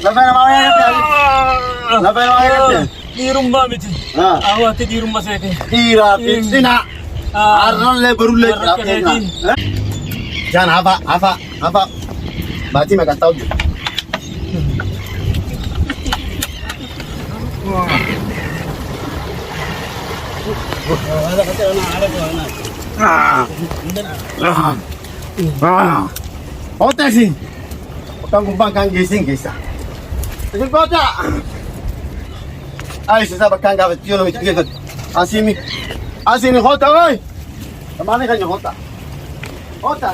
Lafa nama ayah kata. Lafa nama ayah kata. Di rumah miti. Awak di rumah saya. Tira pitina. Arran le baru le. Jangan apa. Baca mereka tahu. Hotel sih. Kang kumpang kang gising kisa. Terus baca. Ay sisa bakang gawe tiyo no mikir. Asimi hotel oi. Kemana kan yung hotel? Hotel.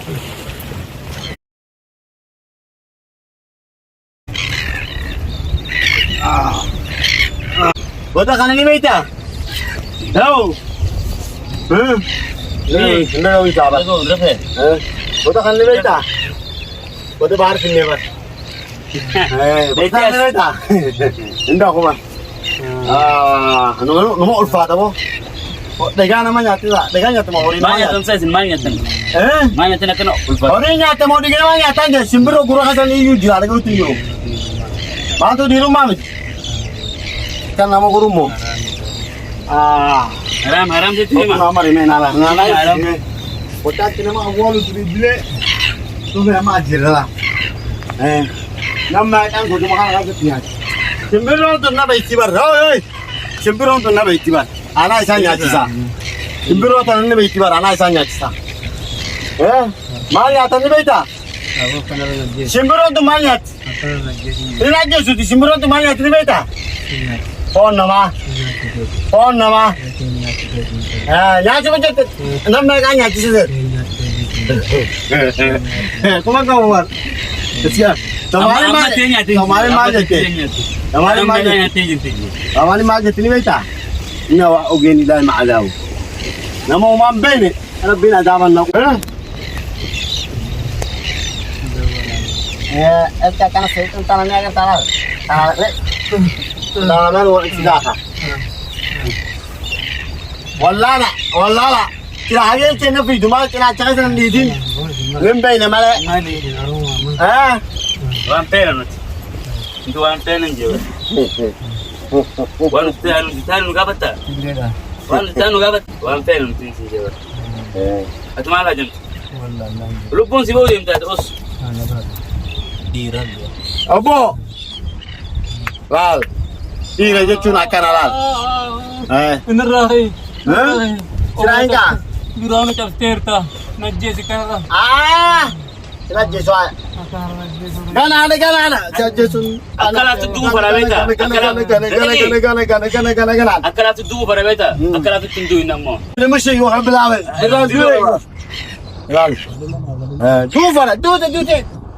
Bota kan ni Mita. Tahu. Ni, anda tahu siapa? Aku berapa? Bota kan ni Mita. Bota bahar sini mas. Bota kan ni Mita. Indah aku mas. Nomor ulfa tahu. Dega namanya tidak. Dega nyata mau orang. Mana tuh saya mana tuh? Mana tuh nak kena ulfa? Orang nyata mau dega mana nyata aja. Simbro guru kasan ini jual ada gitu yo. Bantu di rumah nih. Kan nama gurumu. Haram itu Nama mah. remeh nala. Haram. Bota kena mah awal tu bile. Tu nama ajar lah. Nama kan guru makan agak tiap. Simbro tu nama itibar. Oi. Simbro tu nama itibar. Anak saya nyati sa. Simbro tu nama itibar. Anak saya nyati sa. Mana nyata ni beta? Aku kena lagi. Simbro tu mana nyati? Ini lagi sudah simbro tu mana nyati ni beta? Phone nama. Yang cuma cakap. Nama kan nyati sih. Kau kau buat. Siapa? Kemarin mana nyati ni beta? Ini awak ogeni dah maalaw. Nama umam bene. Anak bina zaman nak. Esta kana saya tanahnya kan tanah. Tanah lu sudah. Wallala. Kira hari ini cina video mah kira cakap dengan didin. Lembai nama le. Wan peran. Itu wan peran je. Wan tan gabat ta. Wan peran tu sih je. Atau malah jam. Lu pun sih boleh minta terus. Diran dia. Abo. Lal. Ira je cuna kana lal. Bener lah. Sirain ka? Diran macam terta. Najis sekarang. Sila Jesuan. Gana. Jesun. Akala tu dua para beta. Gana. Akala tu dua para beta. Akala tu tundu inamo. Ini mesti yo hablawe. Lal. Dua para.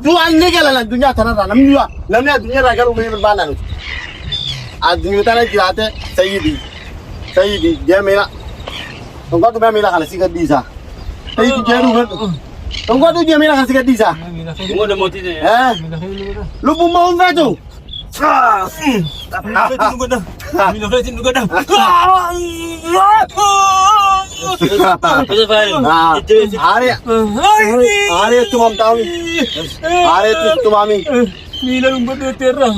Dua ini kalau dunia tanah namanya dunia rakyat umumnya berbana. Dunia tanah kita Sayyidi dia mela. Tunggu tu mela kalau sikat bisa. Sayyidi jeru kan. Tunggu tu dia mela kalau sikat bisa. Tunggu dah mati je. Lu pun mau enggak tu? Tunggu dah. Hari tu mam tahu. Hari tu mami. Mila lumbat terra.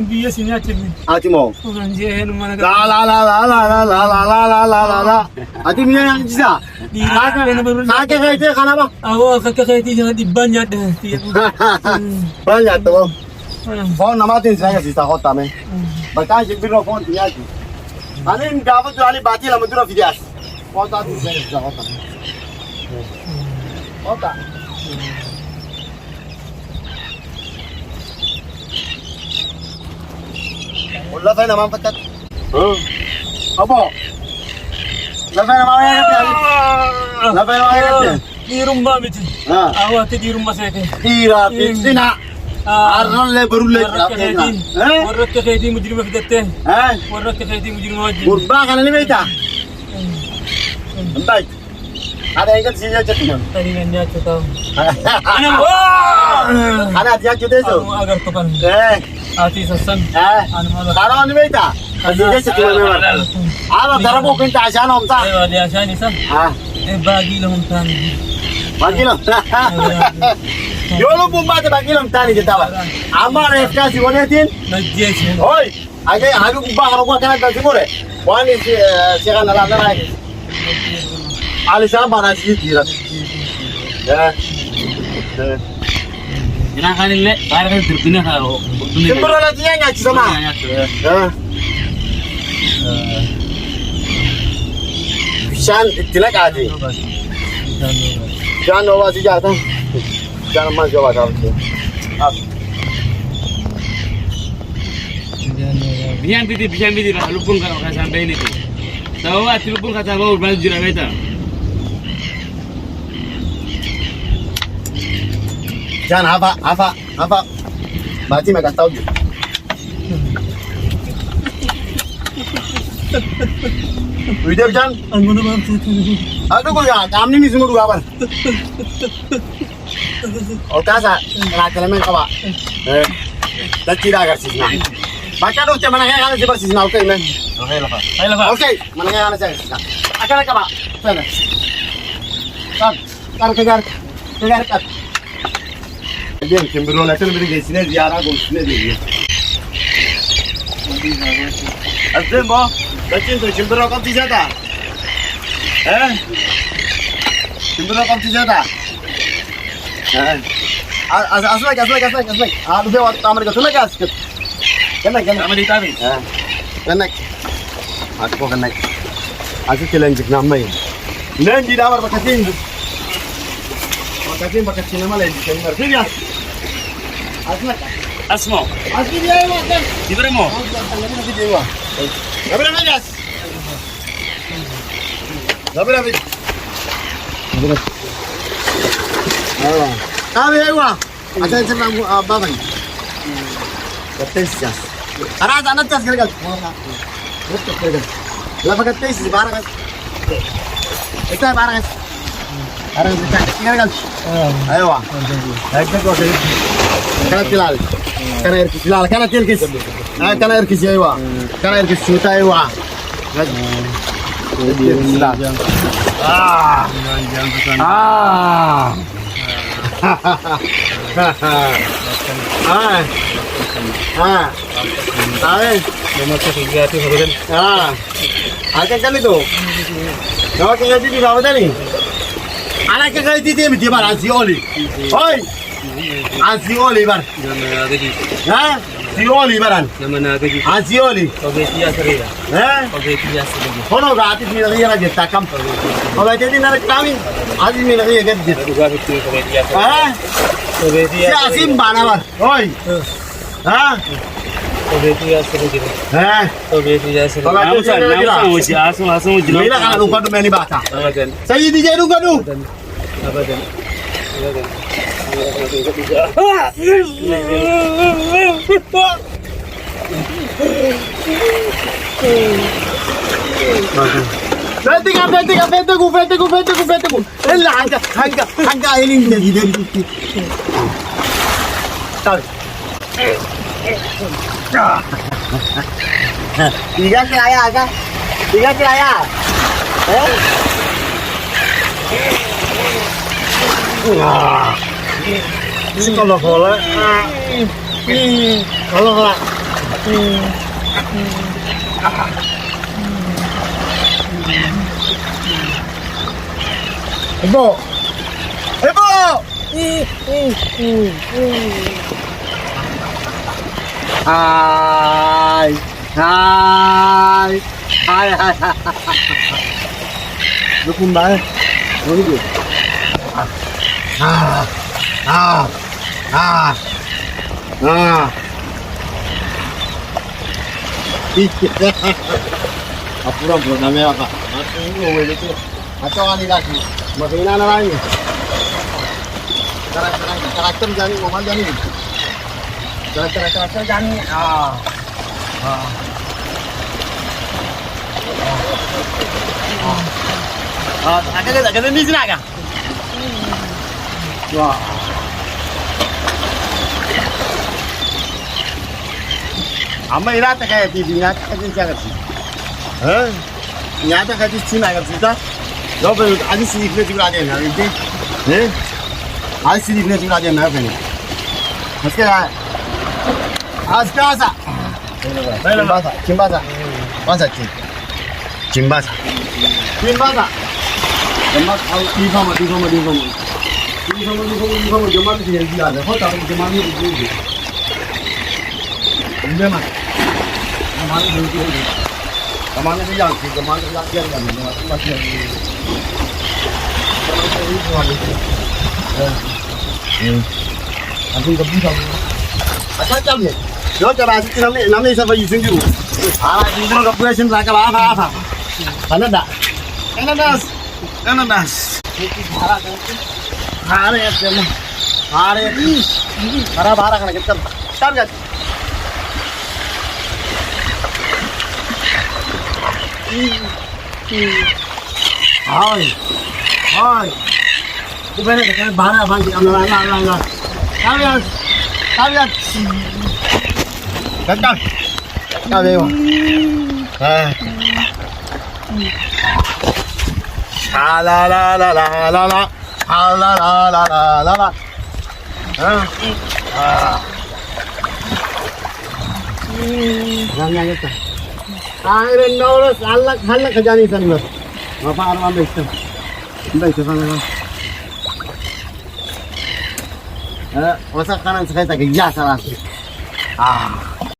Dia sini aja ni. Ati mau. Jangan mana. La. Ati punya yang bisa. Kakek kayak itu kan apa? Awak kakek itu jangan dibanyak dah. Banyak tu. Phone nama tu saya sisa kota me. Baca je biro phone dia tu. Ani gawa tu ani baci lah madura video. Kota tu saya sisa kota. Kota. Ulah saya nama pecat. Apa? Lafa nama ayah kata. Lafa nama ayah kata. Di rumah miti. Awak di rumah saya. Tira pitina. Arran le baru le. Warrak khayti mujrim fidate. Warrak khayti mujrim wajib. Murba kan ni beta. Baik. Ada yang kat sini aja tu. Tadi nanya cakap. Ana dia jude tu. Agar tu kan. Ati sasan. Barang ni beta. Dia sekitar memang. Ada darabo kita asyana umta. Dia asyani sah. Bagi lah umta. Bagi lah. Yolo bumbate bakilam tani jetawa. Amar eskasi wonetin. Oi, age agu baharo ko kana dalti more. Wani segan ala ala. Ali sa bana si tira. Ya. Ina kanille, bayar kan terpinah kalau. Sembro la tianya ci sama. Ya. Bishan tilak adi. Jangan bawa si jatuh. Jangan mas bawa kau. Bihan bidi lah, lupun kalau kau sampai ini tu. Tahu ati lupun kata bawa baju jurah beta. Jangan apa. Berarti mereka tahu juga. Video jangan. Aduh kau ya, kami ni semua dua apa? Oh kasa, nak kelamin kau pak? Tak tidak agar sih nak. Baca dulu cuma nak yang ada seperti sih nak, okay men? Okey lah pak. Okay, mana yang ada sih? Akan apa pak? Sana. Kejar. Dia cemburu lah, tu beri sini ziarah gosine dia. Asal boh, bacaan tu cemburu kau tidak ada. Cemburu kau tidak ada. Asal. Aduh, dia waktu tamat kau lagi asik. Kena. Sama di tabi. Kena. Aku kena. Asik challenge nama ini. Nanti dah berpakatin. Bakatin nama lagi. Kena. Sini. Asmo. Asik dia ini kan. Di mana mo? Gabira Vegas. Gabira. Ayo. Kami ayo. Ada cerita apa bang? Ketes jas. Ada anak jas kerja. Betul kerja. Lapa ketes barang. Kita barang. Ada kita kerja. Ayo. Ayo kau kerja. Kana tilal. Kana tilkis. Kana erkis ayo. Kana erkis suta ayo. Akan kali tu. Kau kena jadi bawa tadi. Anak kali itu dia mesti bawa si Oli. Oi. Si Oli bar. Si Oli baran. Si Oli. Kono gati ni lagi lagi takam. Kalau jadi nak kami, aji ni lagi lagi. Si Asim bana bar. Oi. Bila kalau lupa tu meni baca. Saya DJ lupa tu. Fete. Elah hangga ini jadi. Tahu. Tiga kelaya kan? Sekolah bola. Kalau lah. Ebo. Hai. Lu kumbang. Oh itu. Apura namanya apa? Aku itu. Atau ani lagi. Makina na lagi. Karakter jadi mobil jadi. Karakter jadi. Agak ni sini agak. Wah. Amma ina ta kai TV na ta jin ka ci. Ya ta kai ci na ga ci ta. Lo ba ani si ifle ti ga ne na ri. Asli ne tuna je na fene. Aska. Aska. Cimbasa. Masa ce. Cimbasa. Cimbasa. Jama'a di fama. Jama'a di ya da hota ko jama'a ni di. Inde ma. Jama'a ni yang ki jama'a ya masih. Aku enggak bisa. Apa jamnya? Yo coba namanya siapa izin dulu. Izin dulu operation raka apa? Kanada. Hari ya cuma. Hari. Bara kana kita. Start. Hai. Ubene kan bara bangki Allah. Kalian. Gagal. Kalian. La. Ramnya kita. Akhirnya nolus Allah khajani sangat. Apa arwah begitu. Baik sana. Masa kanan sekali tak ya salah.